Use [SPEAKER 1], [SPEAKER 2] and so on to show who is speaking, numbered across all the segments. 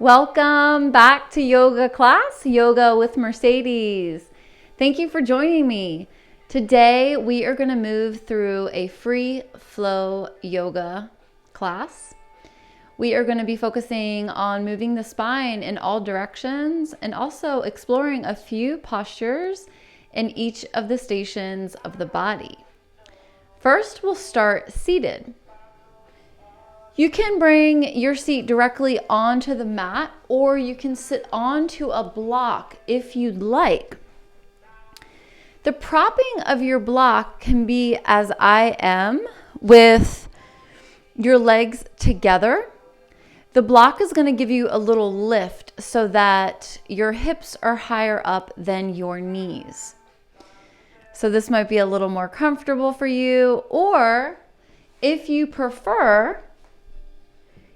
[SPEAKER 1] Welcome back to yoga class, Yoga with Mercedes. Thank you for joining me. Today we are going to move through a free flow yoga class. We are going to be focusing on moving the spine in all directions and also exploring a few postures in each of the stations of the body. First, we'll start seated. You can bring your seat directly onto the mat, or you can sit onto a block if you'd like. The propping of your block can be as I am, with your legs together. The block is going to give you a little lift so that your hips are higher up than your knees. So this might be a little more comfortable for you, or if you prefer,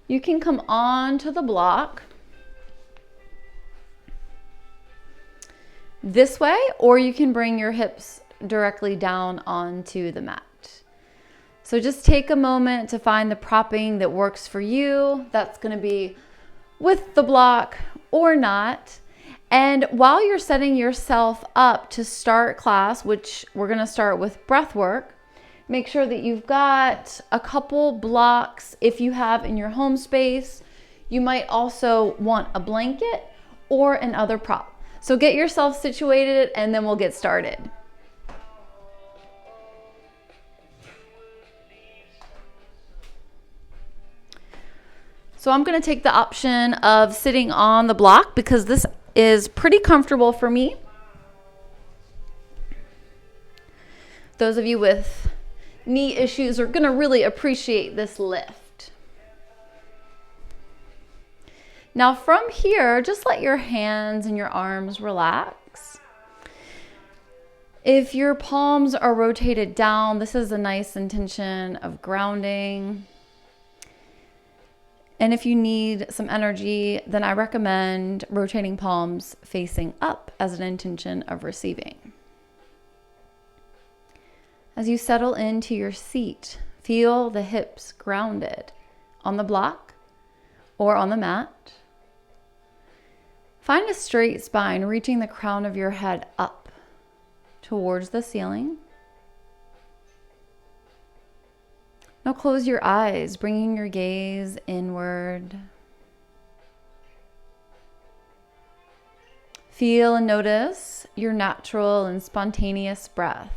[SPEAKER 1] you can come onto the block this way, or you can bring your hips directly down onto the mat. So just take a moment to find the propping that works for you. That's going to be with the block or not. And while you're setting yourself up to start class, which we're going to start with breath work, make sure that you've got a couple blocks if you have in your home space. You might also want a blanket or another prop. So get yourself situated and then we'll get started. So I'm going to take the option of sitting on the block because this is pretty comfortable for me. Those of you with knee issues are going to really appreciate this lift. Now from here, just let your hands and your arms relax. If your palms are rotated down, this is a nice intention of grounding. And if you need some energy, then I recommend rotating palms facing up as an intention of receiving. As you settle into your seat, feel the hips grounded on the block or on the mat. Find a straight spine, reaching the crown of your head up towards the ceiling. Now close your eyes, bringing your gaze inward. Feel and notice your natural and spontaneous breath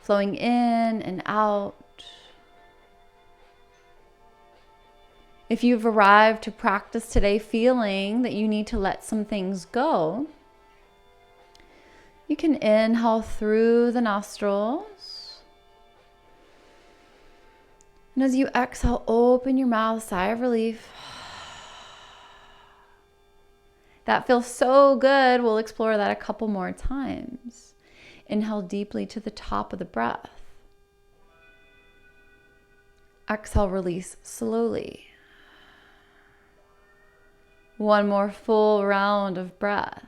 [SPEAKER 1] flowing in and out. If you've arrived to practice today feeling that you need to let some things go, you can inhale through the nostrils. And as you exhale, open your mouth, sigh of relief. That feels so good. We'll explore that a couple more times. Inhale deeply to the top of the breath. Exhale, release slowly. One more full round of breath.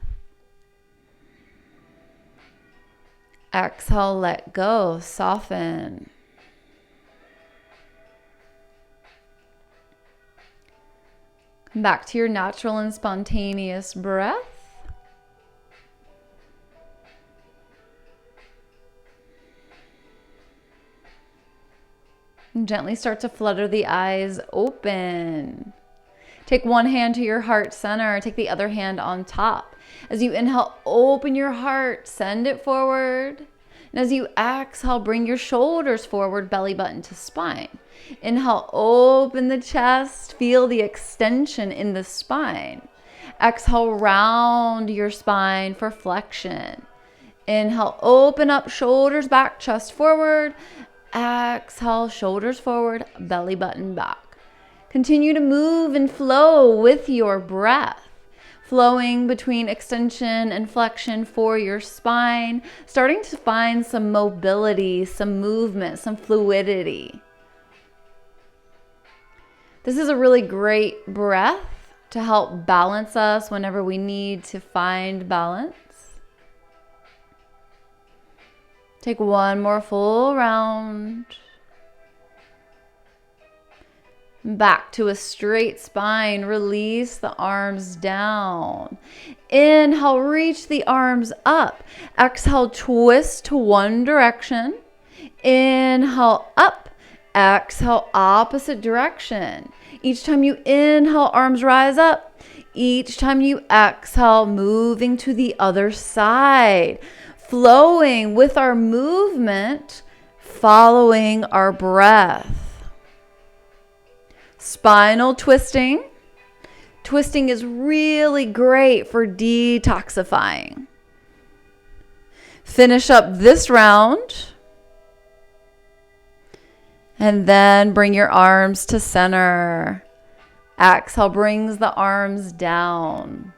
[SPEAKER 1] Exhale, let go, soften. Come back to your natural and spontaneous breath. And gently start to flutter the eyes open. Take one hand to your heart center, take the other hand on top. As you inhale, open your heart, send it forward. And as you exhale, bring your shoulders forward, belly button to spine. Inhale, open the chest, feel the extension in the spine. Exhale, round your spine for flexion. Inhale, open up, shoulders back, chest forward. Exhale, shoulders forward, belly button back. Continue to move and flow with your breath, flowing between extension and flexion for your spine, starting to find some mobility, some movement, some fluidity. This is a really great breath to help balance us whenever we need to find balance. Take one more full round. Back to a straight spine. Release the arms down. Inhale, reach the arms up. Exhale, twist to one direction. Inhale, up. Exhale, opposite direction. Each time you inhale, arms rise up. Each time you exhale, moving to the other side. Flowing with our movement, following our breath. Spinal twisting. Twisting is really great for detoxifying. Finish up this round. And then bring your arms to center. Exhale brings the arms down.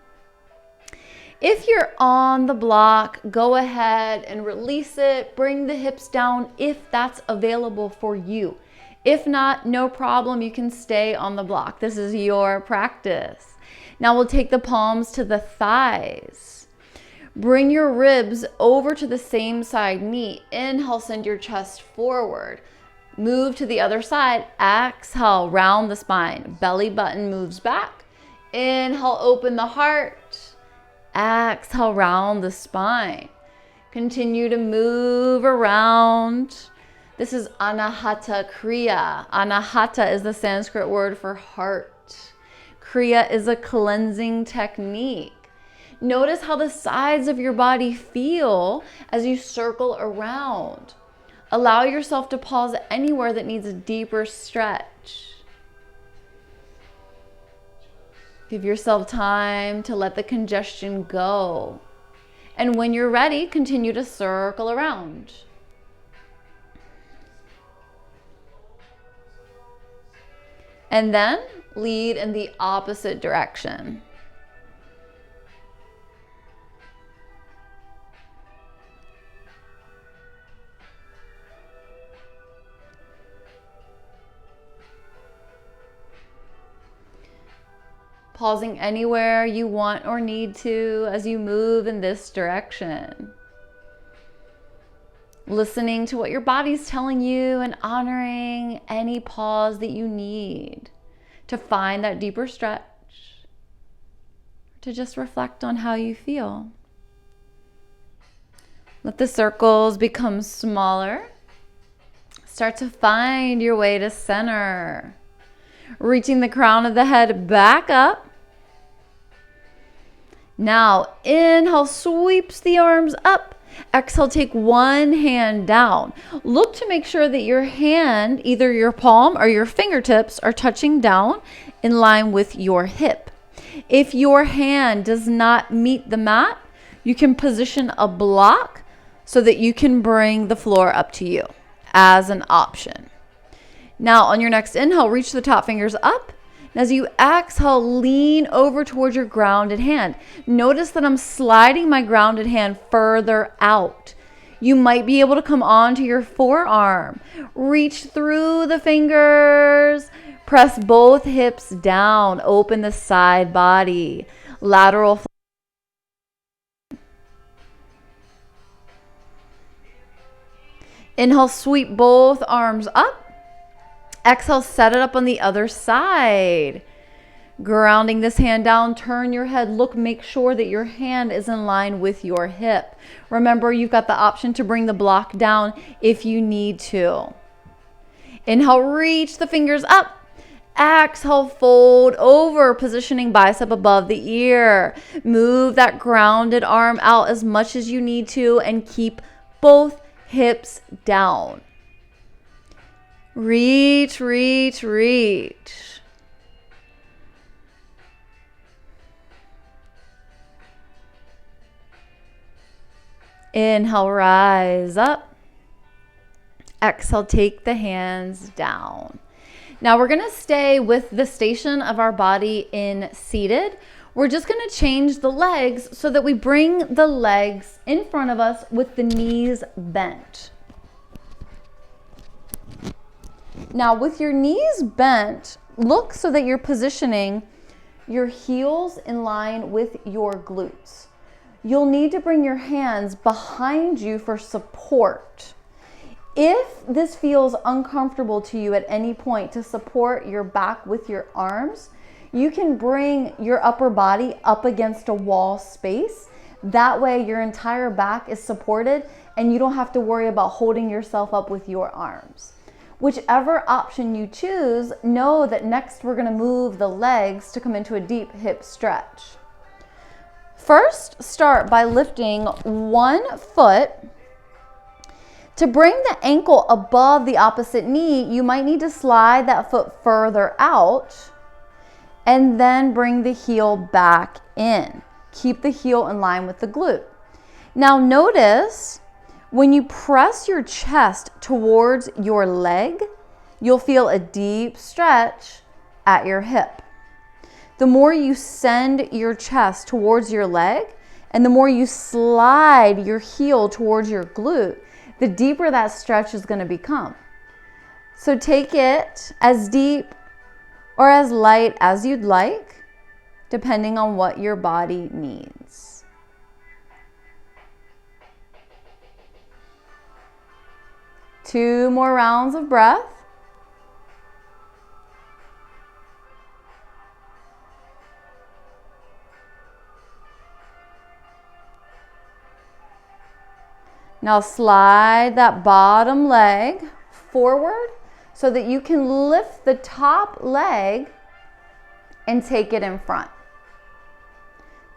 [SPEAKER 1] If you're on the block, go ahead and release it. Bring the hips down if that's available for you. If not, no problem. You can stay on the block. This is your practice. Now we'll take the palms to the thighs. Bring your ribs over to the same side knee. Inhale, send your chest forward. Move to the other side. Exhale, round the spine. Belly button moves back. Inhale, open the heart. Exhale, round the spine. Continue to move around. This is Anahata Kriya. Anahata is the Sanskrit word for heart. Kriya is a cleansing technique. Notice how the sides of your body feel as you circle around. Allow yourself to pause anywhere that needs a deeper stretch. Give yourself time to let the congestion go. And when you're ready, continue to circle around. And then lead in the opposite direction. Pausing anywhere you want or need to as you move in this direction. Listening to what your body's telling you and honoring any pause that you need to find that deeper stretch, to just reflect on how you feel. Let the circles become smaller. Start to find your way to center. Reaching the crown of the head back up. Now, inhale, sweeps the arms up. Exhale, take one hand down. Look to make sure that your hand, either your palm or your fingertips, are touching down in line with your hip. If your hand does not meet the mat, you can position a block so that you can bring the floor up to you as an option. Now, on your next inhale, reach the top fingers up. As you exhale, lean over towards your grounded hand. Notice that I'm sliding my grounded hand further out. You might be able to come onto your forearm. Reach through the fingers. Press both hips down. Open the side body. Lateral. Inhale, sweep both arms up. Exhale, set it up on the other side. Grounding this hand down, turn your head. Look, make sure that your hand is in line with your hip. Remember, you've got the option to bring the block down if you need to. Inhale, reach the fingers up. Exhale, fold over, positioning bicep above the ear. Move that grounded arm out as much as you need to and keep both hips down. Reach, reach, reach. Inhale, rise up. Exhale, take the hands down. Now we're going to stay with the station of our body in seated. We're just going to change the legs so that we bring the legs in front of us with the knees bent. Now, with your knees bent, look so that you're positioning your heels in line with your glutes. You'll need to bring your hands behind you for support. If this feels uncomfortable to you at any point to support your back with your arms, you can bring your upper body up against a wall space. That way your entire back is supported and you don't have to worry about holding yourself up with your arms. Whichever option you choose, know that next we're going to move the legs to come into a deep hip stretch. First, start by lifting one foot. To bring the ankle above the opposite knee, you might need to slide that foot further out and then bring the heel back in. Keep the heel in line with the glute. Now notice when you press your chest towards your leg, you'll feel a deep stretch at your hip. The more you send your chest towards your leg and the more you slide your heel towards your glute, the deeper that stretch is going to become. So take it as deep or as light as you'd like, depending on what your body needs. Two more rounds of breath. Now slide that bottom leg forward so that you can lift the top leg and take it in front.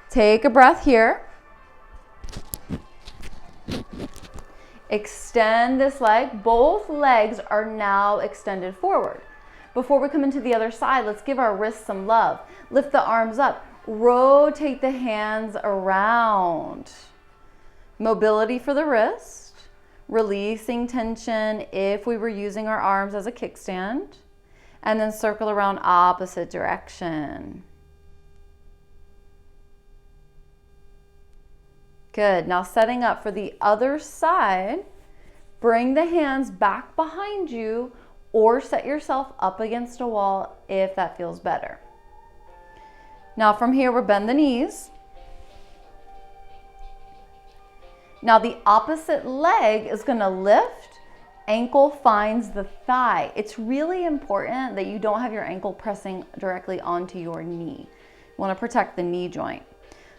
[SPEAKER 1] Take a breath here. Extend this leg. Both legs are now extended forward. Before we come into the other side, let's give our wrists some love. Lift the arms up. Rotate the hands around. Mobility for the wrist, releasing tension if we were using our arms as a kickstand, and then circle around opposite direction. Good. Now setting up for the other side, bring the hands back behind you or set yourself up against a wall if that feels better. Now from here, we'll bend the knees. Now the opposite leg is going to lift, ankle finds the thigh. It's really important that you don't have your ankle pressing directly onto your knee. You want to protect the knee joint.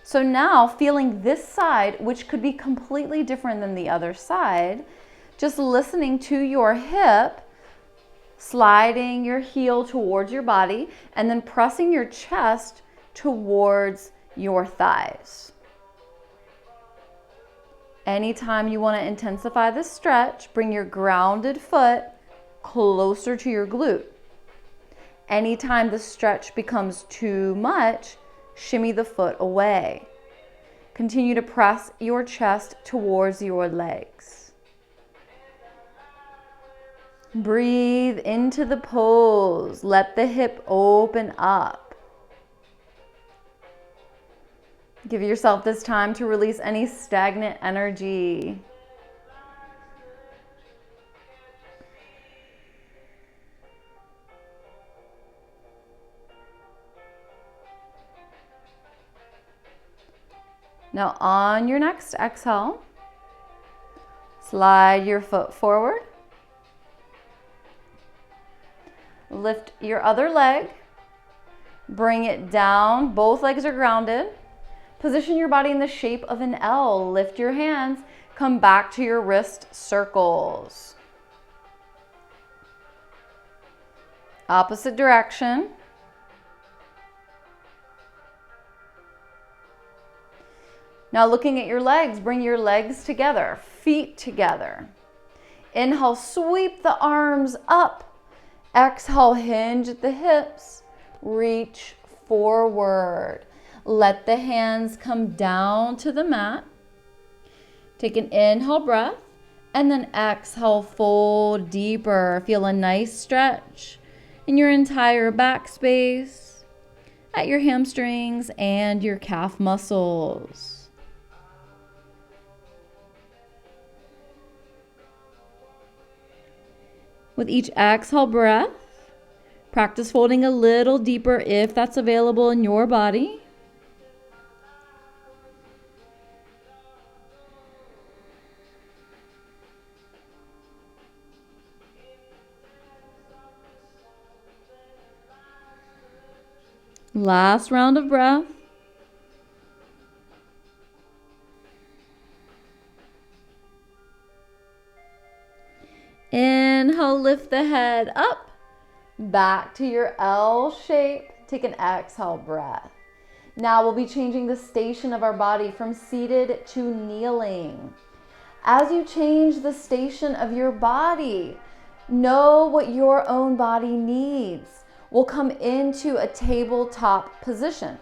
[SPEAKER 1] So now feeling this side, which could be completely different than the other side, just listening to your hip, sliding your heel towards your body, and then pressing your chest towards your thighs. Anytime you want to intensify the stretch, bring your grounded foot closer to your glute. Anytime the stretch becomes too much, shimmy the foot away. Continue to press your chest towards your legs. Breathe into the pose. Let the hip open up. Give yourself this time to release any stagnant energy. Now on your next exhale, slide your foot forward. Lift your other leg. Bring it down. Both legs are grounded. Position your body in the shape of an L. Lift your hands. Come back to your wrist circles. Opposite direction. Now looking at your legs, bring your legs together, feet together. Inhale, sweep the arms up. Exhale, hinge at the hips. Reach forward. Let the hands come down to the mat. Take an inhale breath and then exhale, fold deeper. Feel a nice stretch in your entire back space, at your hamstrings and your calf muscles. With each exhale breath, practice folding a little deeper if that's available in your body. Last round of breath. Inhale, lift the head up, back to your L shape. Take an exhale breath. Now we'll be changing the station of our body from seated to kneeling. As you change the station of your body, know what your own body needs. We'll come into a tabletop position.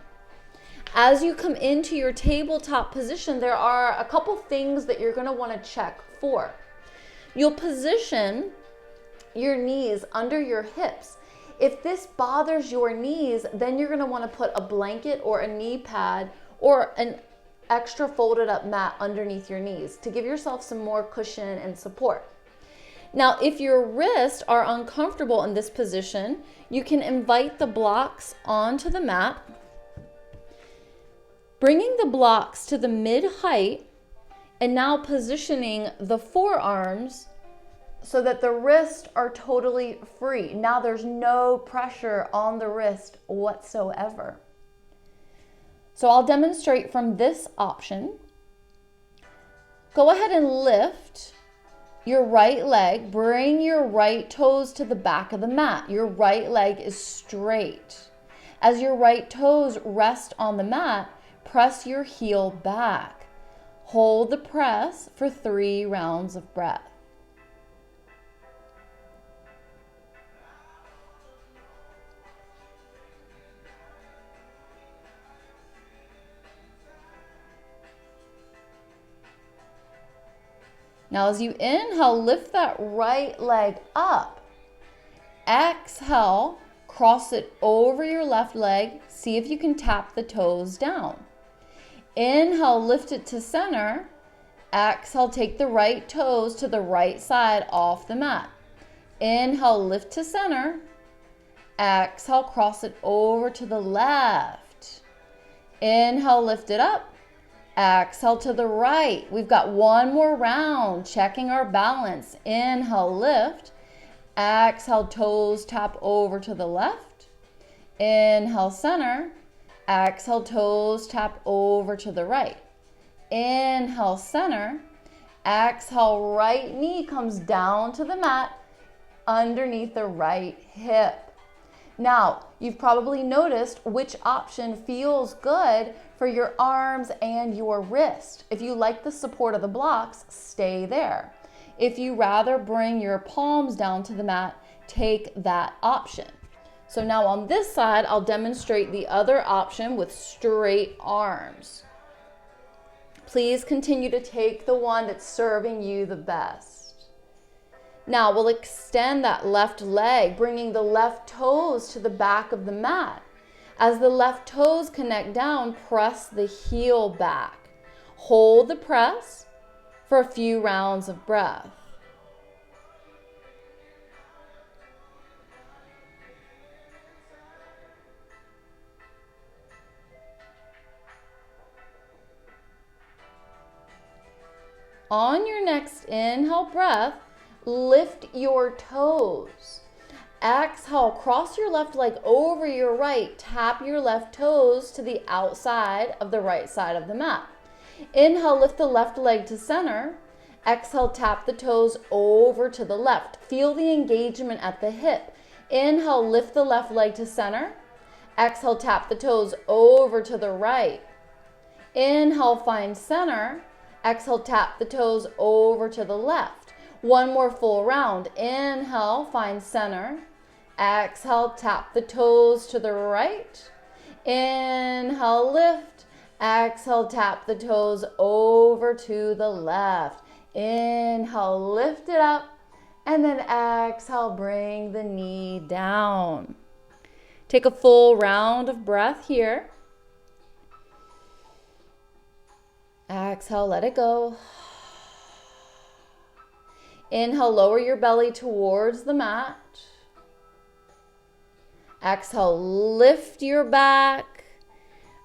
[SPEAKER 1] As you come into your tabletop position, there are a couple things that you're going to want to check for. You'll position your knees under your hips. If this bothers your knees, then you're going to want to put a blanket or a knee pad or an extra folded up mat underneath your knees to give yourself some more cushion and support. Now, if your wrists are uncomfortable in this position, you can invite the blocks onto the mat, bringing the blocks to the mid-height, and now positioning the forearms so that the wrists are totally free. Now there's no pressure on the wrist whatsoever. So I'll demonstrate from this option. Go ahead and lift your right leg. Bring your right toes to the back of the mat. Your right leg is straight. As your right toes rest on the mat, press your heel back. Hold the press for 3 rounds of breath. Now as you inhale, lift that right leg up. Exhale, cross it over your left leg. See if you can tap the toes down. Inhale, lift it to center. Exhale, take the right toes to the right side off the mat. Inhale, lift to center. Exhale, cross it over to the left. Inhale, lift it up. Exhale to the right. We've got one more round, checking our balance. Inhale, lift. Exhale, toes tap over to the left. Inhale, center. Exhale, toes tap over to the right. Inhale, center. Exhale, right knee comes down to the mat underneath the right hip. Now, you've probably noticed which option feels good for your arms and your wrist. If you like the support of the blocks, stay there. If you rather bring your palms down to the mat, take that option. So now on this side, I'll demonstrate the other option with straight arms. Please continue to take the one that's serving you the best. Now we'll extend that left leg, bringing the left toes to the back of the mat. As the left toes connect down, press the heel back. Hold the press for a few rounds of breath. On your next inhale breath, lift your toes. Exhale, cross your left leg over your right. Tap your left toes to the outside of the right side of the mat. Inhale, lift the left leg to center. Exhale, tap the toes over to the left. Feel the engagement at the hip. Inhale, lift the left leg to center. Exhale, tap the toes over to the right. Inhale, find center. Exhale, tap the toes over to the left. One more full round. Inhale, find center. Exhale, tap the toes to the right. Inhale, lift. Exhale, tap the toes over to the left. Inhale, lift it up. And then exhale, bring the knee down. Take a full round of breath here. Exhale, let it go. Inhale, lower your belly towards the mat. Exhale, lift your back,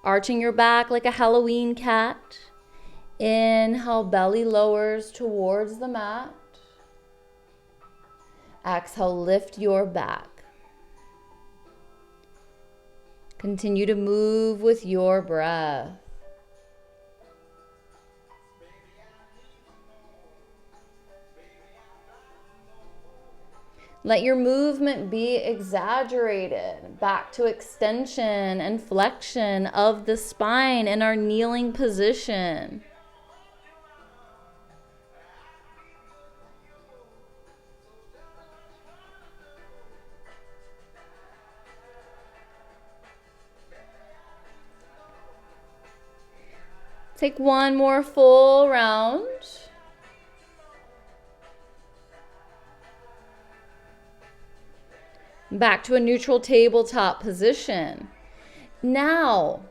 [SPEAKER 1] arching your back like a Halloween cat. Inhale, belly lowers towards the mat. Exhale, lift your back. Continue to move with your breath. Let your movement be exaggerated back to extension and flexion of the spine in our kneeling position. Take one more full round. Back to a neutral tabletop position. Now,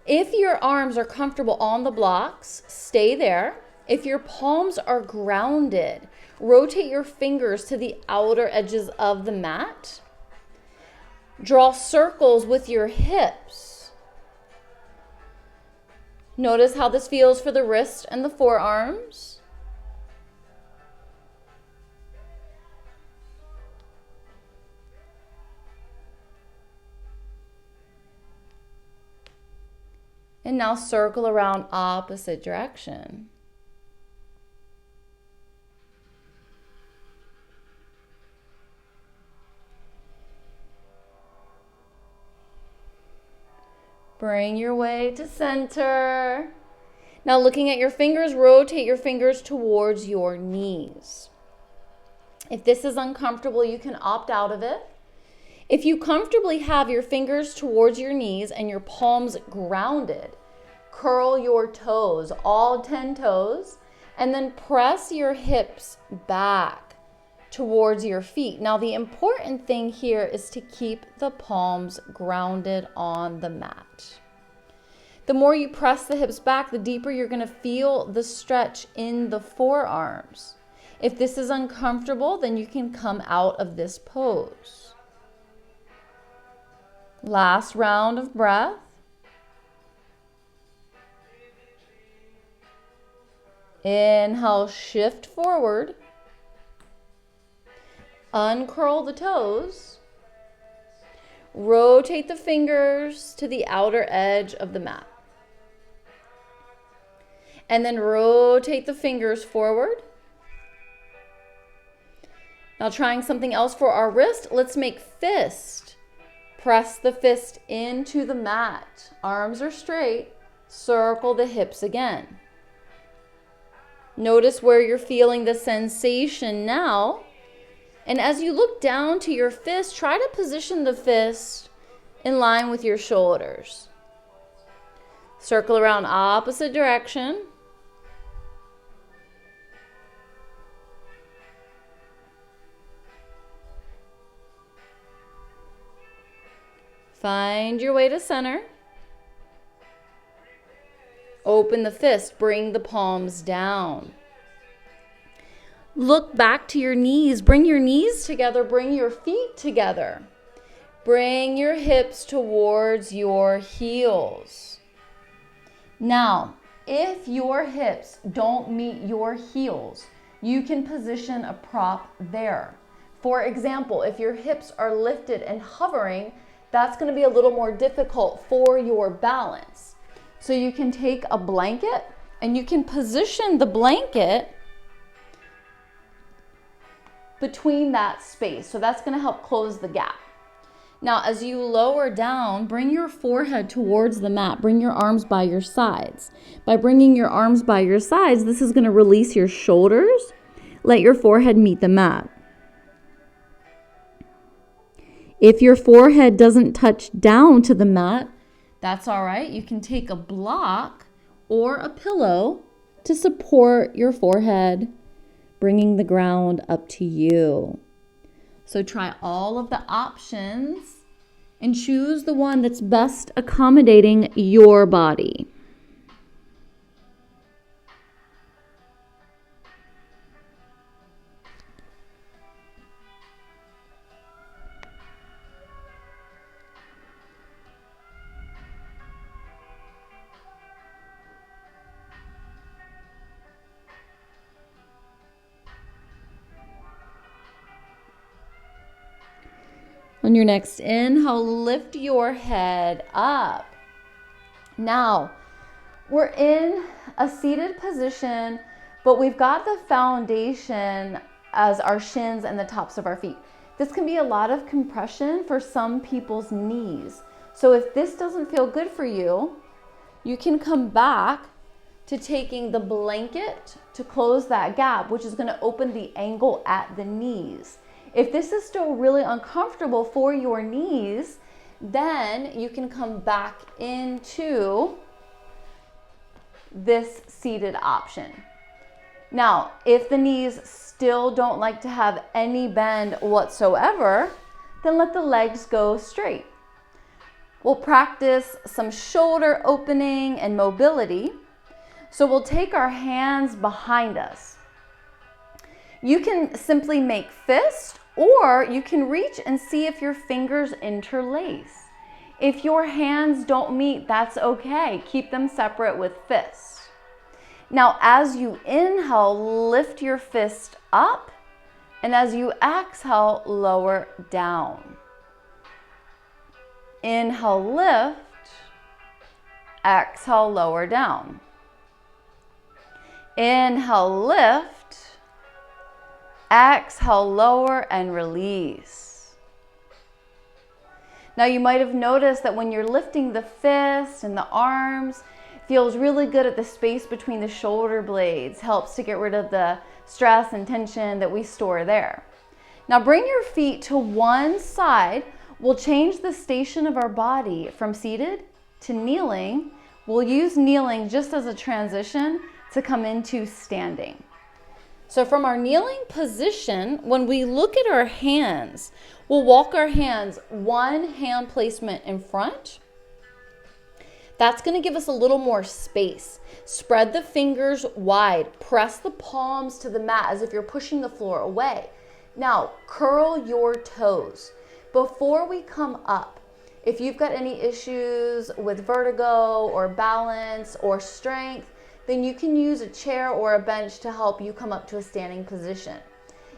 [SPEAKER 1] if your arms are comfortable on the blocks, stay there. If your palms are grounded, rotate your fingers to the outer edges of the mat. Draw circles with your hips. Notice how this feels for the wrist and the forearms. And now circle around opposite direction. Bring your way to center. Now looking at your fingers, rotate your fingers towards your knees. If this is uncomfortable, you can opt out of it. If you comfortably have your fingers towards your knees and your palms grounded, curl your toes, all 10 toes, and then press your hips back towards your feet. Now, the important thing here is to keep the palms grounded on the mat. The more you press the hips back, the deeper you're going to feel the stretch in the forearms. If this is uncomfortable, then you can come out of this pose. Last round of breath. Inhale, shift forward. Uncurl the toes. Rotate the fingers to the outer edge of the mat. And then rotate the fingers forward. Now trying something else for our wrist, let's make fist. Press the fist into the mat. Arms are straight. Circle the hips again. Notice where you're feeling the sensation now. And as you look down to your fist, try to position the fist in line with your shoulders. Circle around opposite direction. Find your way to center. Open the fist, bring the palms down. Look back to your knees. Bring your knees together, bring your feet together. Bring your hips towards your heels. Now, if your hips don't meet your heels, you can position a prop there. For example, if your hips are lifted and hovering, that's going to be a little more difficult for your balance. So you can take a blanket and you can position the blanket between that space. So that's going to help close the gap. Now, as you lower down, bring your forehead towards the mat. Bring your arms by your sides. By bringing your arms by your sides, this is going to release your shoulders. Let your forehead meet the mat. If your forehead doesn't touch down to the mat, that's all right. You can take a block or a pillow to support your forehead, bringing the ground up to you. So try all of the options and choose the one that's best accommodating your body. On your next inhale, lift your head up. Now, we're in a seated position, but we've got the foundation as our shins and the tops of our feet. This can be a lot of compression for some people's knees. So if this doesn't feel good for you, you can come back to taking the blanket to close that gap, which is going to open the angle at the knees. If this is still really uncomfortable for your knees, then you can come back into this seated option. Now, if the knees still don't like to have any bend whatsoever, then let the legs go straight. We'll practice some shoulder opening and mobility. So we'll take our hands behind us. You can simply make fists, or you can reach and see if your fingers interlace. If your hands don't meet, that's okay. Keep them separate with fists. Now, as you inhale, lift your fist up, and as you exhale, lower down. Inhale, lift. Exhale, lower down. Inhale, lift. Exhale, lower and release. Now you might have noticed that when you're lifting the fist and the arms, it feels really good at the space between the shoulder blades, helps to get rid of the stress and tension that we store there. Now bring your feet to one side. We'll change the station of our body from seated to kneeling. We'll use kneeling just as a transition to come into standing. So from our kneeling position, when we look at our hands, we'll walk our hands one hand placement in front. That's going to give us a little more space. Spread the fingers wide. Press the palms to the mat as if you're pushing the floor away. Now, curl your toes. Before we come up, if you've got any issues with vertigo or balance or strength, then you can use a chair or a bench to help you come up to a standing position.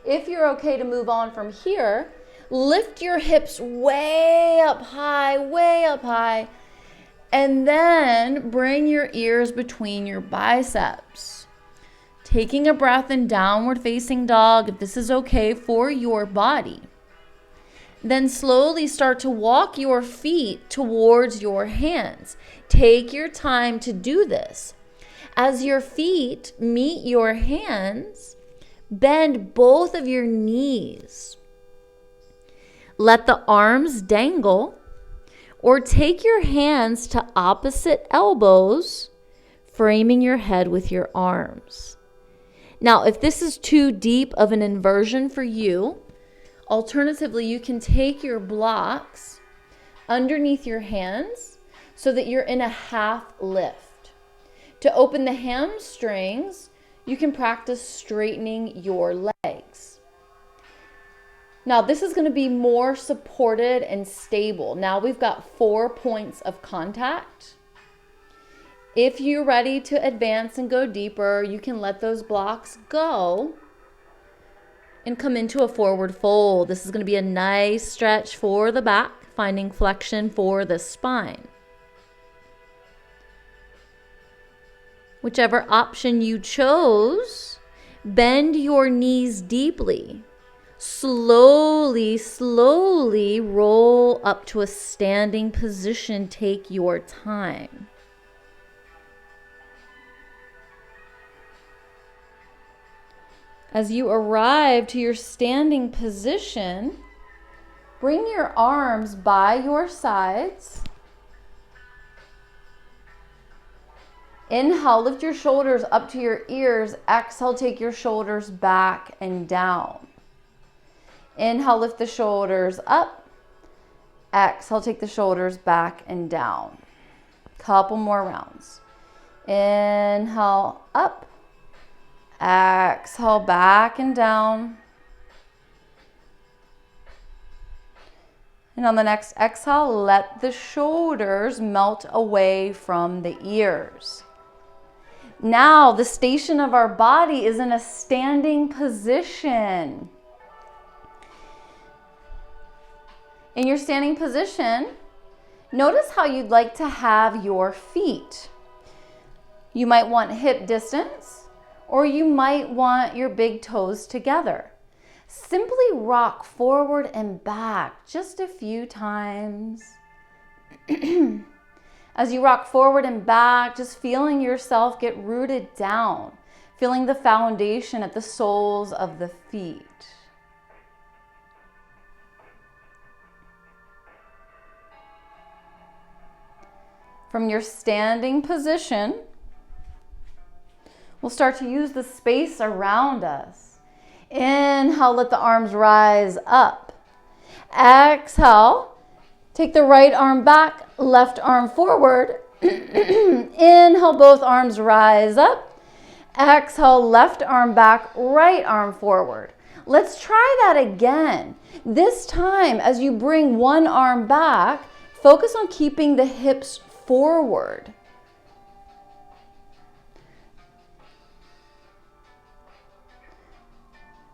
[SPEAKER 1] If you're okay to move on from here, lift your hips way up high, and then bring your ears between your biceps. Taking a breath in downward facing dog, if this is okay for your body. Then slowly start to walk your feet towards your hands. Take your time to do this. As your feet meet your hands, bend both of your knees. Let the arms dangle, or take your hands to opposite elbows, framing your head with your arms. Now, if this is too deep of an inversion for you, alternatively, you can take your blocks underneath your hands so that you're in a half lift. To open the hamstrings, you can practice straightening your legs. Now, this is going to be more supported and stable. Now we've got 4 points of contact. If you're ready to advance and go deeper, you can let those blocks go and come into a forward fold. This is going to be a nice stretch for the back, finding flexion for the spine. Whichever option you chose, bend your knees deeply. Slowly roll up to a standing position. Take your time. As you arrive to your standing position, bring your arms by your sides. Inhale, lift your shoulders up to your ears. Exhale, take your shoulders back and down. Inhale, lift the shoulders up. Exhale, take the shoulders back and down. Couple more rounds. Inhale, up. Exhale, back and down. And on the next exhale, let the shoulders melt away from the ears. Now, the station of our body is in a standing position. In your standing position, notice how you'd like to have your feet. You might want hip distance, or you might want your big toes together. Simply rock forward and back just a few times. As you rock forward and back, just feeling yourself get rooted down, feeling the foundation at the soles of the feet. From your standing position, we'll start to use the space around us. Inhale, let the arms rise up. Exhale, take the right arm back, left arm forward. Inhale, both arms rise up. Exhale, left arm back, right arm forward. Let's try that again. This time, as you bring one arm back, focus on keeping the hips forward.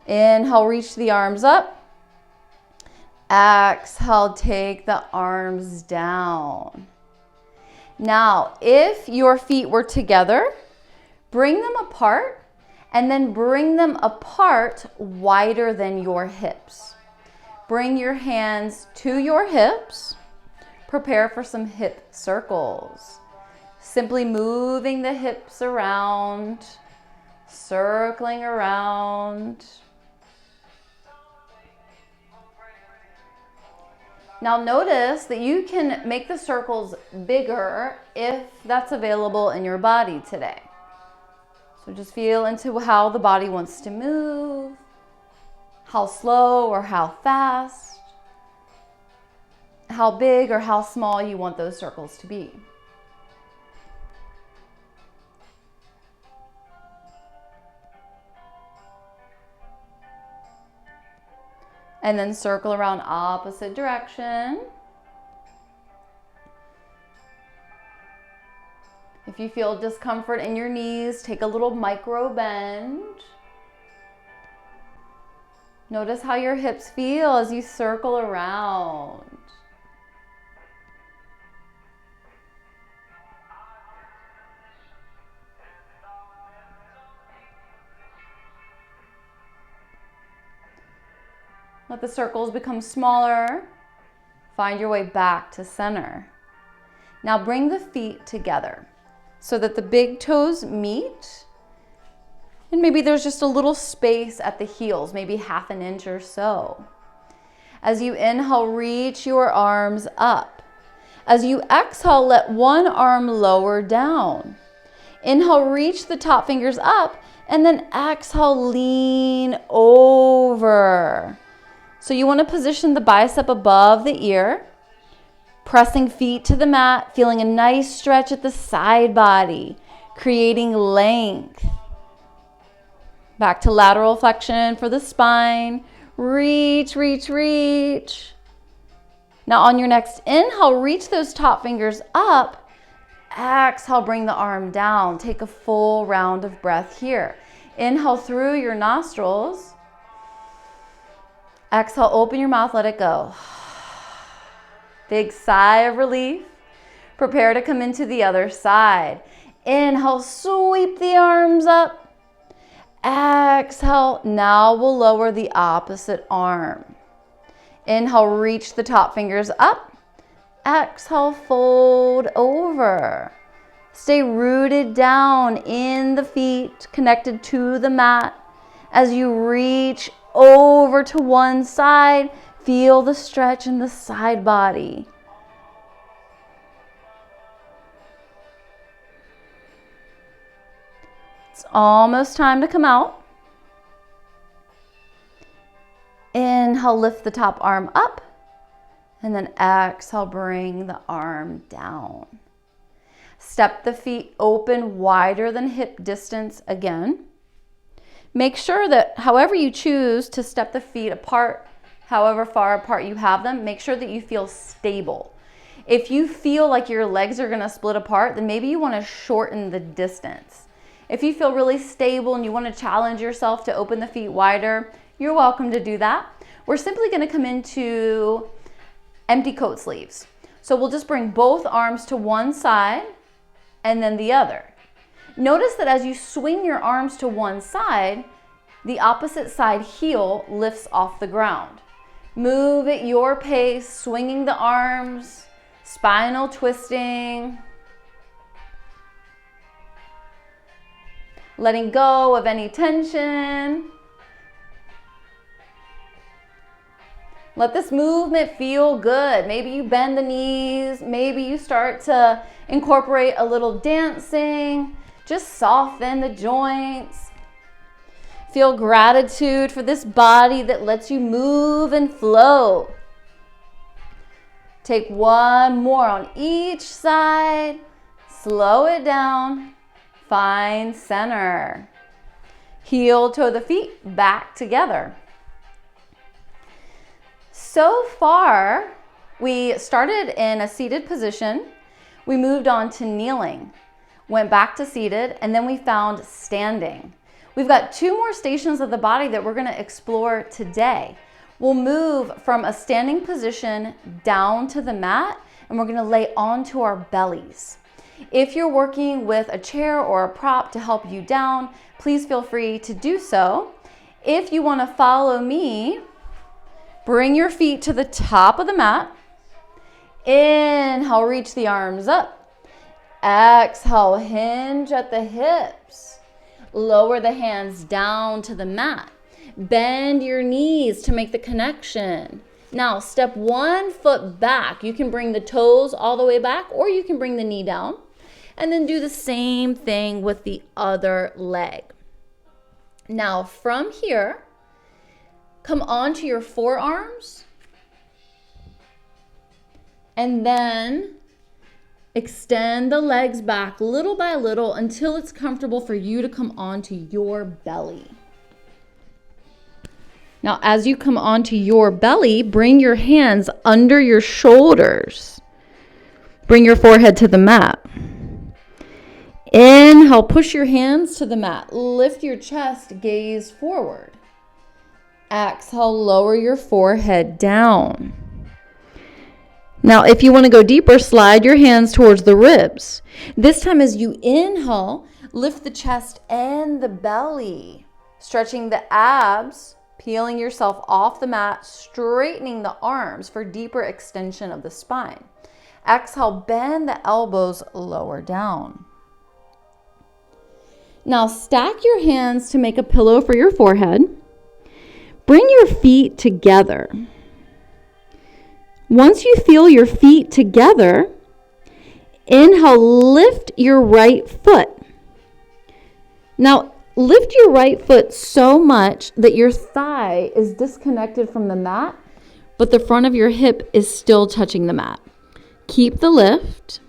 [SPEAKER 1] Inhale, reach the arms up. Exhale, take the arms down. Now, if your feet were together, bring them apart and then bring them apart wider than your hips. Bring your hands to your hips. Prepare for some hip circles. Simply moving the hips around, circling around. Now notice that you can make the circles bigger if that's available in your body today. So just feel into how the body wants to move, how slow or how fast, how big or how small you want those circles to be. And then circle around opposite direction. If you feel discomfort in your knees, take a little micro bend. Notice how your hips feel as you circle around. Let the circles become smaller. Find your way back to center. Now bring the feet together so that the big toes meet. And maybe there's just a little space at the heels, maybe half an inch or so. As you inhale, reach your arms up. As you exhale, let one arm lower down. Inhale, reach the top fingers up, and then exhale, lean over. So you want to position the bicep above the ear, pressing feet to the mat, feeling a nice stretch at the side body, creating length. Back to lateral flexion for the spine. Reach, reach, reach. Now on your next inhale, reach those top fingers up. Exhale, bring the arm down. Take a full round of breath here. Inhale through your nostrils. Exhale, open your mouth, let it go. Big sigh of relief. Prepare to come into the other side. Inhale, sweep the arms up. Exhale, now we'll lower the opposite arm. Inhale, reach the top fingers up. Exhale, fold over. Stay rooted down in the feet, connected to the mat. As you reach over to one side, feel the stretch in the side body. It's almost time to come out. Inhale, lift the top arm up, and then exhale, bring the arm down. Step the feet open wider than hip distance again. Make sure that however you choose to step the feet apart, however far apart you have them, make sure that you feel stable. If you feel like your legs are gonna split apart, then maybe you wanna shorten the distance. If you feel really stable and you wanna challenge yourself to open the feet wider, you're welcome to do that. We're simply gonna come into empty coat sleeves. So we'll just bring both arms to one side and then the other. Notice that as you swing your arms to one side, the opposite side heel lifts off the ground. Move at your pace, swinging the arms, spinal twisting, letting go of any tension. Let this movement feel good. Maybe you bend the knees. Maybe you start to incorporate a little dancing. Just soften the joints. Feel gratitude for this body that lets you move and flow. Take one more on each side. Slow it down. Find center. Heel toe the feet back together. So far, we started in a seated position. We moved on to kneeling, went back to seated, and then we found standing. We've got 2 more stations of the body that we're going to explore today. We'll move from a standing position down to the mat, and we're going to lay onto our bellies. If you're working with a chair or a prop to help you down, please feel free to do so. If you want to follow me, bring your feet to the top of the mat. Inhale, reach the arms up. Exhale, hinge at the hips. Lower the hands down to the mat. Bend your knees to make the connection. Now, step 1 foot back. You can bring the toes all the way back, or you can bring the knee down. And then do the same thing with the other leg. Now, from here, come onto your forearms. And then extend the legs back little by little until it's comfortable for you to come onto your belly. Now, as you come onto your belly, bring your hands under your shoulders. Bring your forehead to the mat. Inhale, push your hands to the mat. Lift your chest, gaze forward. Exhale, lower your forehead down. Now, if you want to go deeper, slide your hands towards the ribs. This time as you inhale, lift the chest and the belly, stretching the abs, peeling yourself off the mat, straightening the arms for deeper extension of the spine. Exhale, bend the elbows lower down. Now, stack your hands to make a pillow for your forehead. Bring your feet together. Once you feel your feet together, inhale, lift your right foot. Now, lift your right foot so much that your thigh is disconnected from the mat, but the front of your hip is still touching the mat. Keep the lift.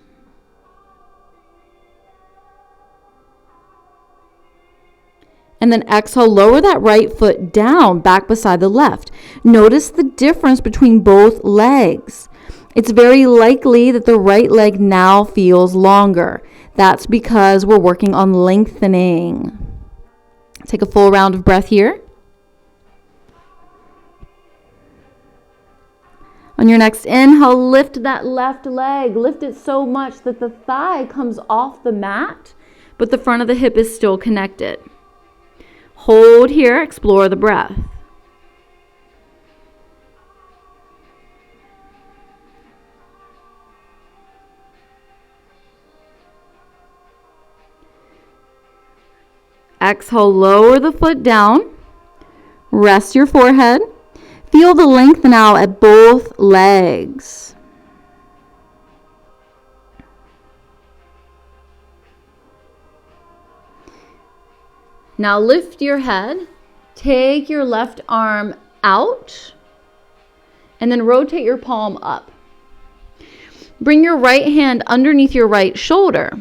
[SPEAKER 1] And then exhale, lower that right foot down, back beside the left. Notice the difference between both legs. It's very likely that the right leg now feels longer. That's because we're working on lengthening. Take a full round of breath here. On your next inhale, lift that left leg. Lift it so much that the thigh comes off the mat, but the front of the hip is still connected. Hold here, explore the breath. Exhale, lower the foot down. Rest your forehead. Feel the length now at both legs. Now lift your head, take your left arm out, and then rotate your palm up. Bring your right hand underneath your right shoulder.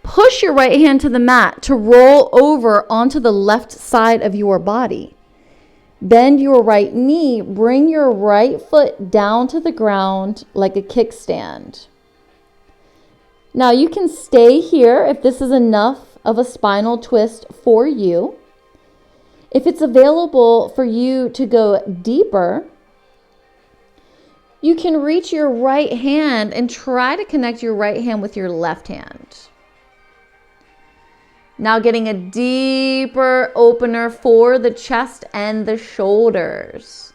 [SPEAKER 1] Push your right hand to the mat to roll over onto the left side of your body. Bend your right knee, bring your right foot down to the ground like a kickstand. Now you can stay here if this is enough of a spinal twist for you. If it's available for you to go deeper, You can reach your right hand and try to connect your right hand with your left hand. Now getting a deeper opener for the chest and the shoulders.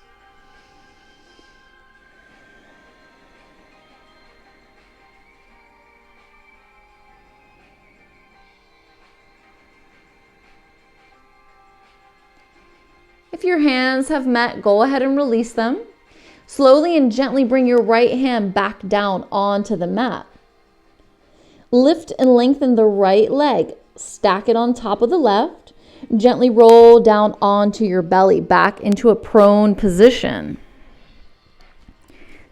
[SPEAKER 1] If your hands have met, go ahead and release them. Slowly and gently bring your right hand back down onto the mat. Lift and lengthen the right leg. Stack it on top of the left. Gently roll down onto your belly, back into a prone position.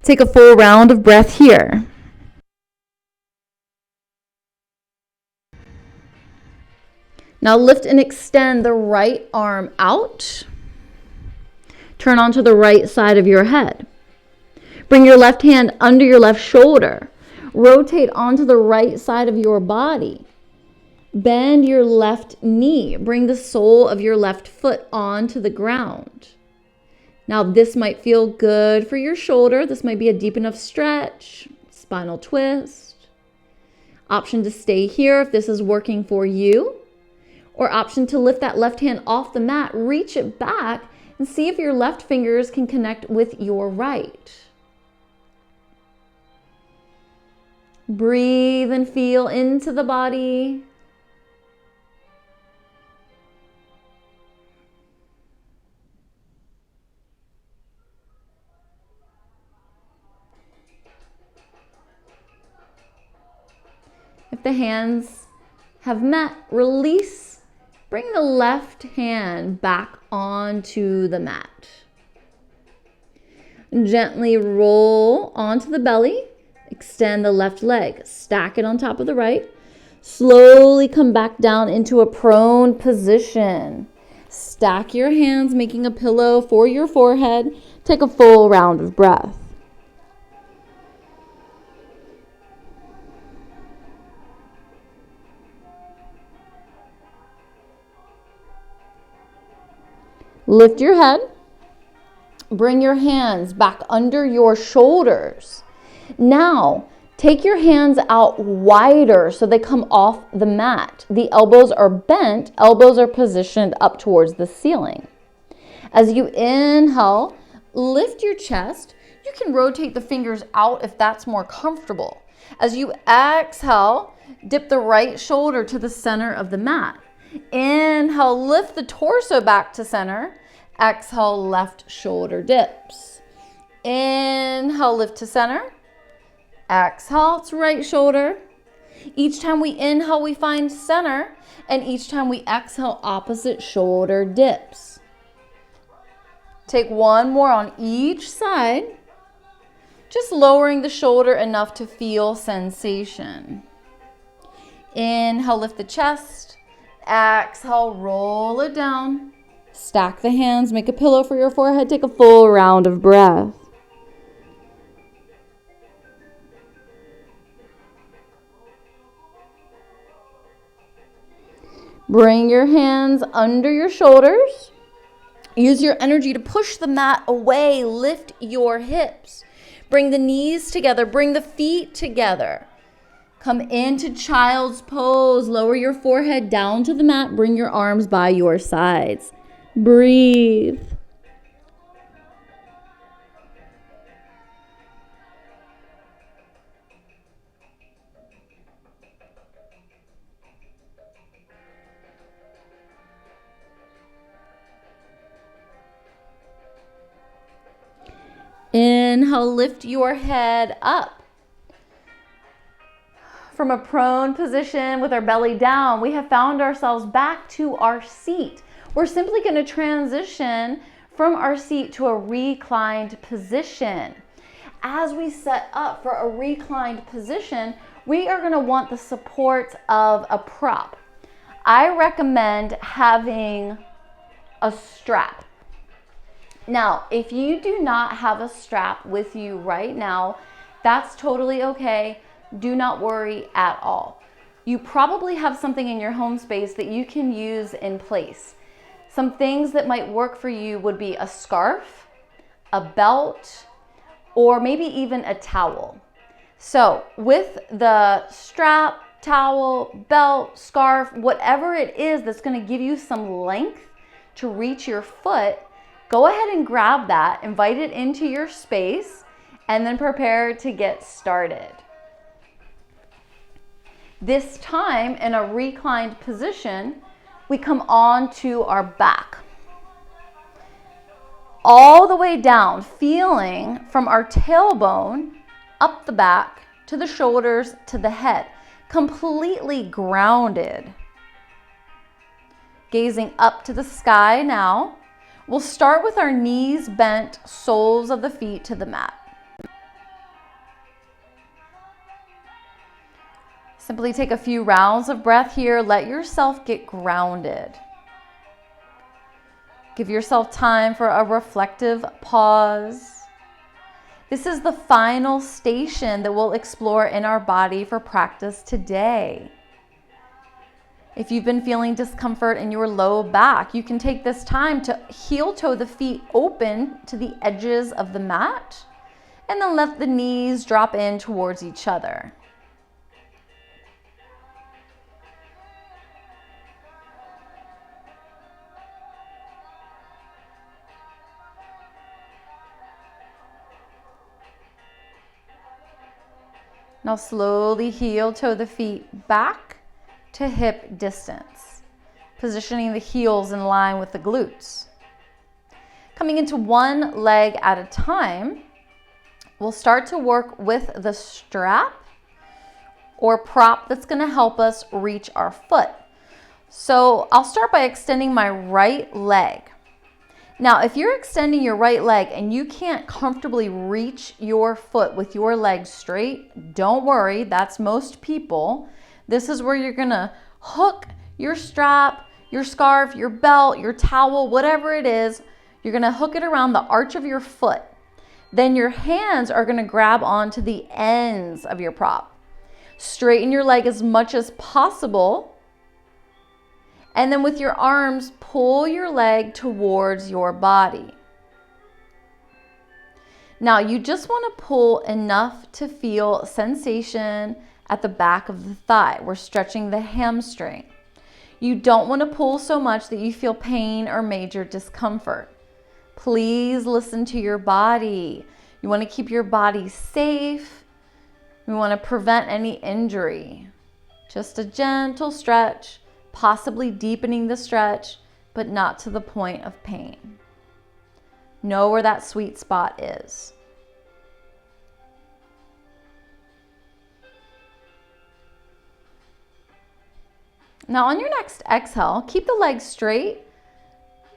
[SPEAKER 1] Take a full round of breath here. Now lift and extend the right arm out. Turn onto the right side of your head. Bring your left hand under your left shoulder. Rotate onto the right side of your body. Bend your left knee. Bring the sole of your left foot onto the ground. Now this might feel good for your shoulder. This might be a deep enough stretch, spinal twist. Option to stay here if this is working for you. Or option to lift that left hand off the mat, reach it back, and see if your left fingers can connect with your right. Breathe and feel into the body. If the hands have met, release. Bring the left hand back onto the mat. Gently roll onto the belly. Extend the left leg. Stack it on top of the right. Slowly come back down into a prone position. Stack your hands, making a pillow for your forehead. Take a full round of breath. Lift your head. Bring your hands back under your shoulders. Now, take your hands out wider so they come off the mat. The elbows are bent. Elbows are positioned up towards the ceiling. As you inhale, lift your chest. You can rotate the fingers out if that's more comfortable. As you exhale, dip the right shoulder to the center of the mat. Inhale, lift the torso back to center. Exhale, left shoulder dips. Inhale, lift to center. Exhale, it's right shoulder. Each time we inhale, we find center. And each time we exhale, opposite shoulder dips. Take one more on each side. Just lowering the shoulder enough to feel sensation. Inhale, lift the chest. Exhale, roll it down. Stack the hands, make a pillow for your forehead. Take a full round of breath. Bring your hands under your shoulders. Use your energy to push the mat away. Lift your hips. Bring the knees together. Bring the feet together. Come into child's pose. Lower your forehead down to the mat. Bring your arms by your sides. Breathe. Inhale, lift your head up. From a prone position with our belly down, we have found ourselves back to our seat. We're simply going to transition from our seat to a reclined position. As we set up for a reclined position, we are going to want the support of a prop. I recommend having a strap. Now, if you do not have a strap with you right now, that's totally okay. Do not worry at all. You probably have something in your home space that you can use in place. Some things that might work for you would be a scarf, a belt, or maybe even a towel. So with the strap, towel, belt, scarf, whatever it is that's going to give you some length to reach your foot, go ahead and grab that, invite it into your space, and then prepare to get started. This time, in a reclined position, we come onto our back. All the way down, feeling from our tailbone up the back to the shoulders to the head, completely grounded. Gazing up to the sky now. We'll start with our knees bent, soles of the feet to the mat. Simply take a few rounds of breath here. Let yourself get grounded. Give yourself time for a reflective pause. This is the final station that we'll explore in our body for practice today. If you've been feeling discomfort in your low back, you can take this time to heel toe the feet open to the edges of the mat, and then let the knees drop in towards each other. Now slowly heel toe the feet back to hip distance, positioning the heels in line with the glutes. Coming into one leg at a time, we'll start to work with the strap or prop that's going to help us reach our foot. So I'll start by extending my right leg. Now, if you're extending your right leg and you can't comfortably reach your foot with your leg straight, don't worry, that's most people. This is where you're gonna hook your strap, your scarf, your belt, your towel, whatever it is, you're gonna hook it around the arch of your foot. Then your hands are gonna grab onto the ends of your prop. Straighten your leg as much as possible. And then with your arms, pull your leg towards your body. Now you just want to pull enough to feel sensation at the back of the thigh. We're stretching the hamstring. You don't want to pull so much that you feel pain or major discomfort. Please listen to your body. You want to keep your body safe. We want to prevent any injury. Just a gentle stretch. Possibly deepening the stretch, but not to the point of pain. Know where that sweet spot is. Now on your next exhale, keep the legs straight,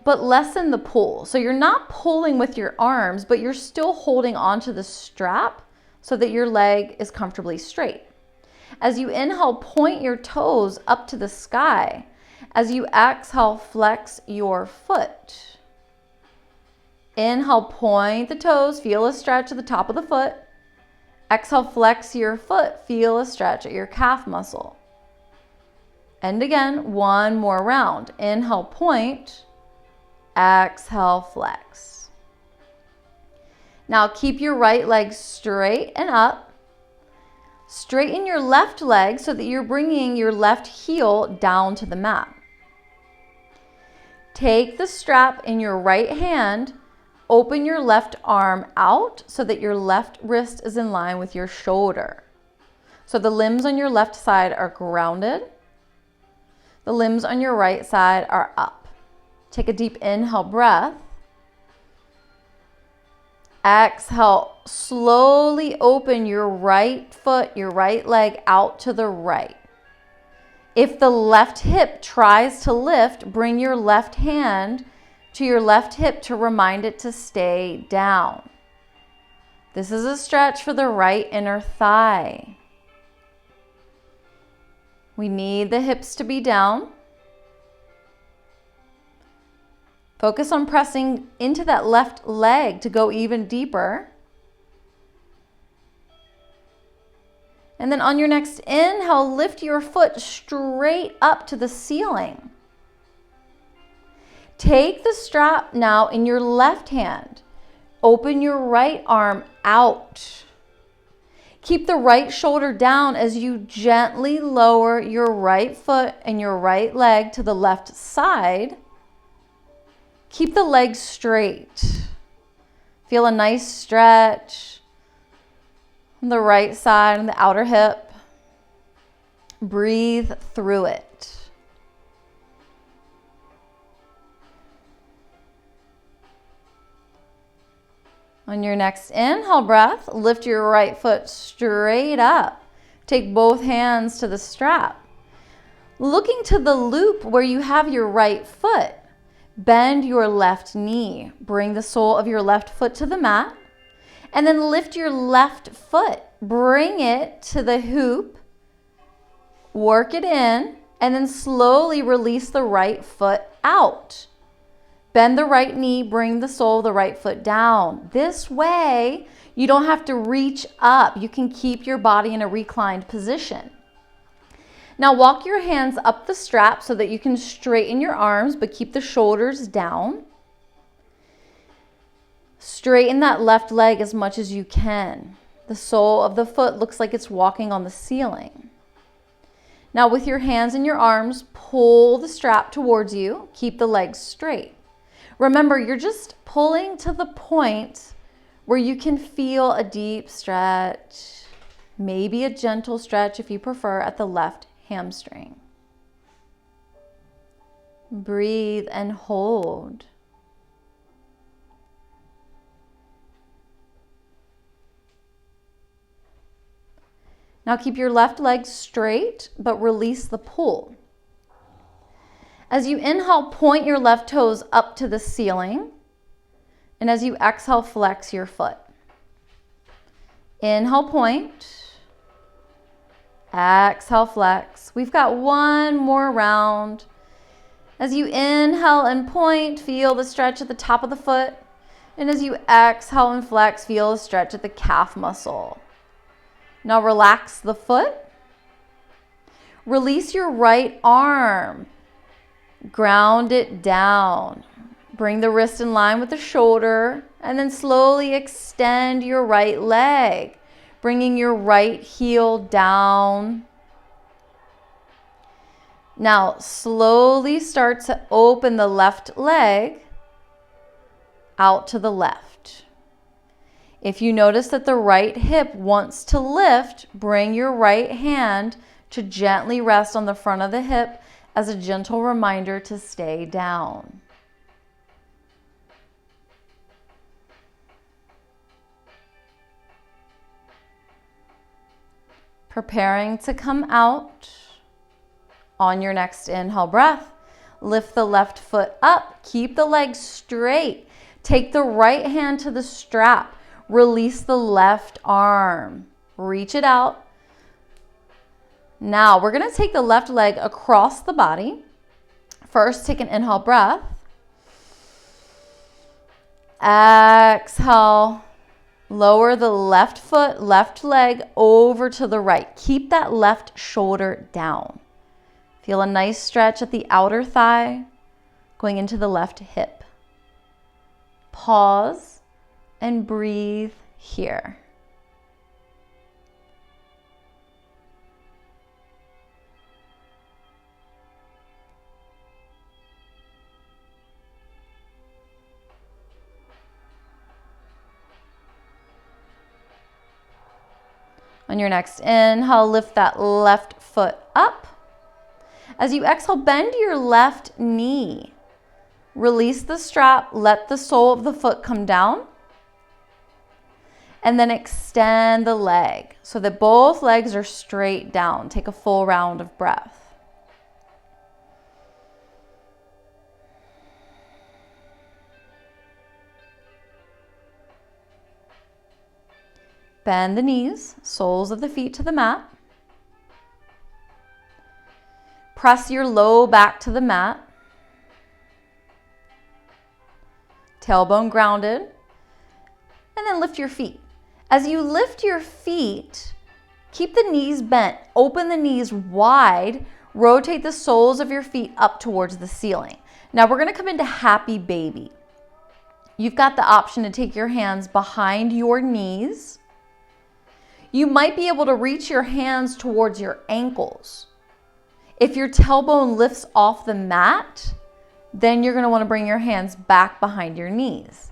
[SPEAKER 1] but lessen the pull. So you're not pulling with your arms, but you're still holding onto the strap so that your leg is comfortably straight. As you inhale, point your toes up to the sky. As you exhale, flex your foot. Inhale, point the toes, feel a stretch at the top of the foot. Exhale, flex your foot, feel a stretch at your calf muscle. And again, one more round. Inhale, point. Exhale, flex. Now keep your right leg straight and up. Straighten your left leg so that you're bringing your left heel down to the mat. Take the strap in your right hand, open your left arm out so that your left wrist is in line with your shoulder. So the limbs on your left side are grounded. The limbs on your right side are up. Take a deep inhale breath. Exhale, slowly open your right foot, your right leg out to the right. If the left hip tries to lift, bring your left hand to your left hip to remind it to stay down. This is a stretch for the right inner thigh. We need the hips to be down. Focus on pressing into that left leg to go even deeper. And then on your next inhale, lift your foot straight up to the ceiling. Take the strap now in your left hand. Open your right arm out. Keep the right shoulder down as you gently lower your right foot and your right leg to the left side. Keep the legs straight. Feel a nice stretch on the right side and the outer hip. Breathe through it. On your next inhale breath, lift your right foot straight up. Take both hands to the strap. Looking to the loop where you have your right foot, bend your left knee. Bring the sole of your left foot to the mat. And then lift your left foot. Bring it to the hoop. Work it in. And then slowly release the right foot out. Bend the right knee, bring the sole of the right foot down. This way, you don't have to reach up. You can keep your body in a reclined position. Now walk your hands up the strap so that you can straighten your arms, but keep the shoulders down. Straighten that left leg as much as you can. The sole of the foot looks like it's walking on the ceiling. Now with your hands and your arms, pull the strap towards you. Keep the legs straight. Remember, you're just pulling to the point where you can feel a deep stretch, maybe a gentle stretch if you prefer, at the left hamstring. Breathe and hold. Now keep your left leg straight, but release the pull. As you inhale, point your left toes up to the ceiling. And as you exhale, flex your foot. Inhale, point. Exhale, flex. We've got one more round. As you inhale and point, feel the stretch at the top of the foot. And as you exhale and flex, feel a stretch at the calf muscle. Now relax the foot. Release your right arm. Ground it down. Bring the wrist in line with the shoulder and then slowly extend your right leg, bringing your right heel down. Now slowly start to open the left leg out to the left. If you notice that the right hip wants to lift, bring your right hand to gently rest on the front of the hip as a gentle reminder to stay down. Preparing to come out. On your next inhale breath, lift the left foot up. Keep the legs straight. Take the right hand to the strap. Release the left arm. Reach it out. Now we're going to take the left leg across the body. First, take an inhale breath. Exhale. Lower the left foot, left leg over to the right. Keep that left shoulder down. Feel a nice stretch at the outer thigh, going into the left hip. Pause and breathe here. On your next inhale, lift that left foot up. As you exhale, bend your left knee. Release the strap, let the sole of the foot come down. And then extend the leg so that both legs are straight down. Take a full round of breath. Bend the knees, soles of the feet to the mat. Press your low back to the mat. Tailbone grounded. And then lift your feet. As you lift your feet, keep the knees bent. Open the knees wide. Rotate the soles of your feet up towards the ceiling. Now we're going to come into happy baby. You've got the option to take your hands behind your knees. You might be able to reach your hands towards your ankles. If your tailbone lifts off the mat, then you're going to want to bring your hands back behind your knees.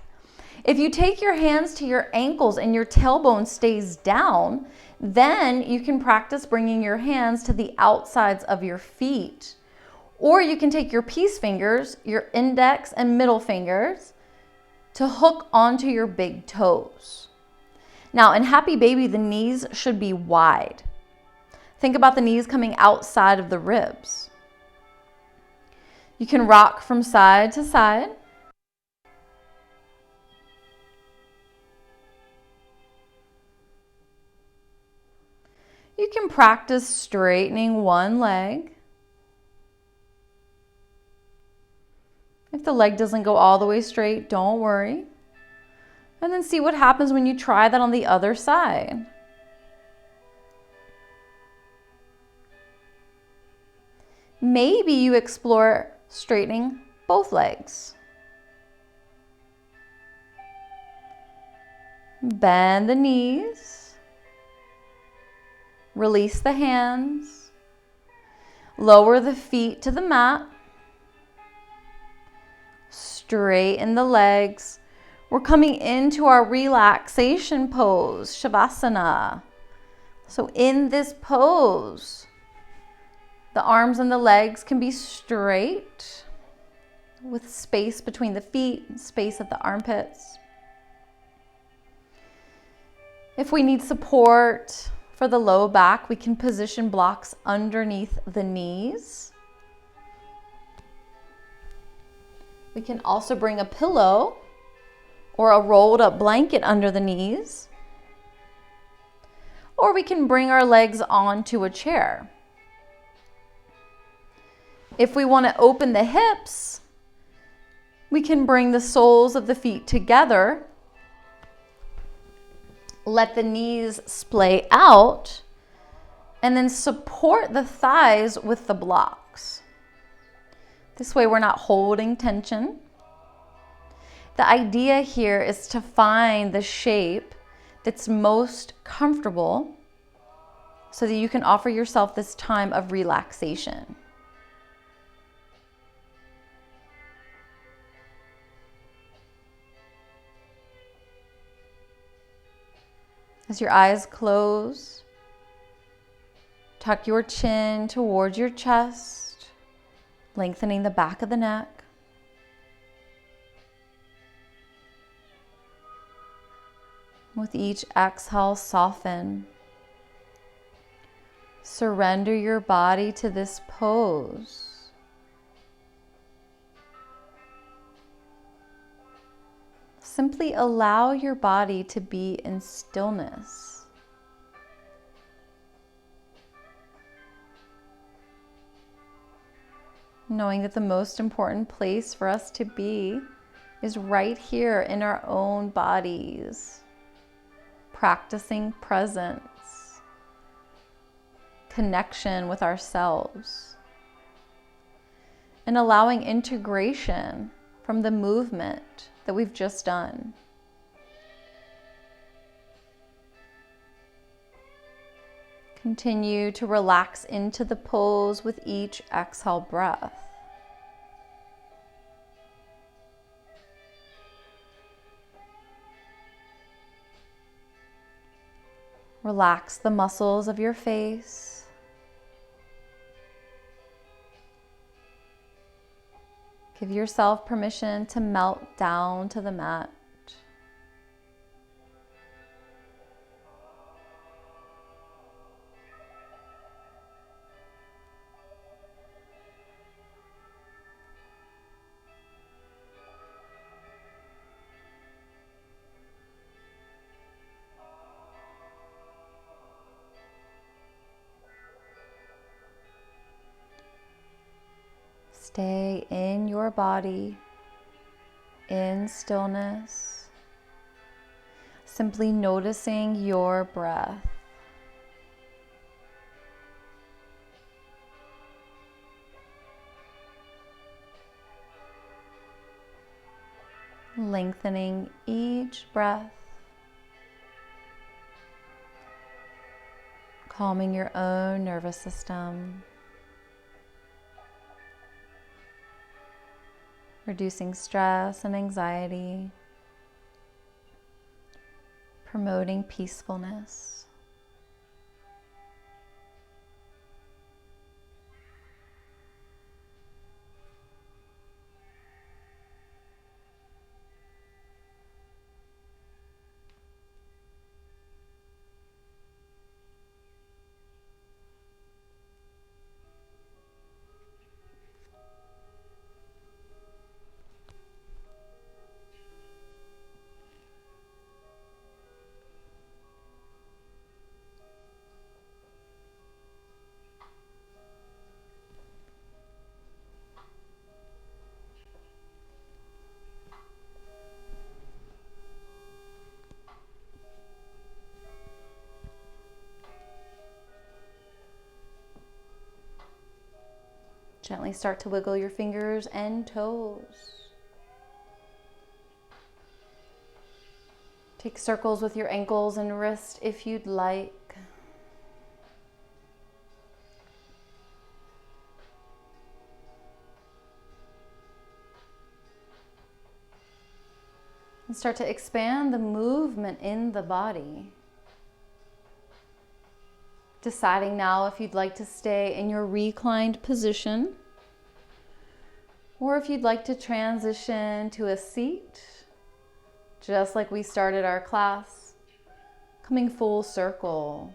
[SPEAKER 1] If you take your hands to your ankles and your tailbone stays down, then you can practice bringing your hands to the outsides of your feet. Or you can take your peace fingers, your index and middle fingers, to hook onto your big toes. Now, in Happy Baby, the knees should be wide. Think about the knees coming outside of the ribs. You can rock from side to side. You can practice straightening one leg. If the leg doesn't go all the way straight, don't worry. And then see what happens when you try that on the other side. Maybe you explore straightening both legs. Bend the knees. Release the hands. Lower the feet to the mat. Straighten the legs. We're coming into our relaxation pose, Shavasana. So in this pose, the arms and the legs can be straight with space between the feet and space at the armpits. If we need support for the low back, we can position blocks underneath the knees. We can also bring a pillow or a rolled up blanket under the knees. Or we can bring our legs onto a chair. If we want to open the hips, we can bring the soles of the feet together. Let the knees splay out and then support the thighs with the blocks. This way we're not holding tension. The idea here is to find the shape that's most comfortable so that you can offer yourself this time of relaxation. As your eyes close, tuck your chin towards your chest, lengthening the back of the neck. With each exhale, soften. Surrender your body to this pose. Simply allow your body to be in stillness. Knowing that the most important place for us to be is right here in our own bodies. Practicing presence, connection with ourselves, and allowing integration from the movement that we've just done. Continue to relax into the pose with each exhale breath. Relax the muscles of your face. Give yourself permission to melt down to the mat. Stay in your body, in stillness, simply noticing your breath. lengthening each breath, calming your own nervous system, reducing stress and anxiety, promoting peacefulness. Gently start to wiggle your fingers and toes. Take circles with your ankles and wrist if you'd like. And start to expand the movement in the body. Deciding now if you'd like to stay in your reclined position or if you'd like to transition to a seat, just like we started our class, coming full circle.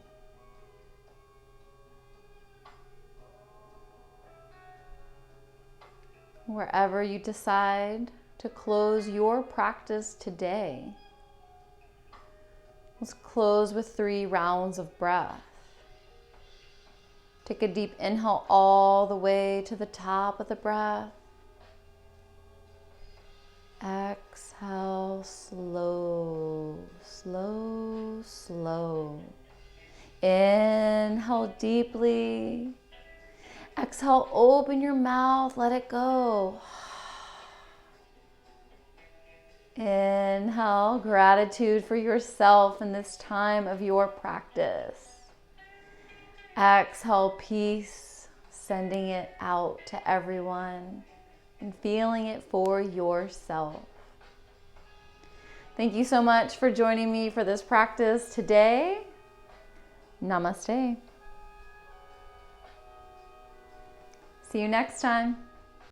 [SPEAKER 1] Wherever you decide to close your practice today, let's close with 3 rounds of breath. Take a deep inhale all the way to the top of the breath. Exhale, slow, slow, slow. Inhale deeply. Exhale, open your mouth, let it go. Inhale, gratitude for yourself in this time of your practice. Exhale, peace, sending it out to everyone and feeling it for yourself. Thank you so much for joining me for this practice today. Namaste. See you next time.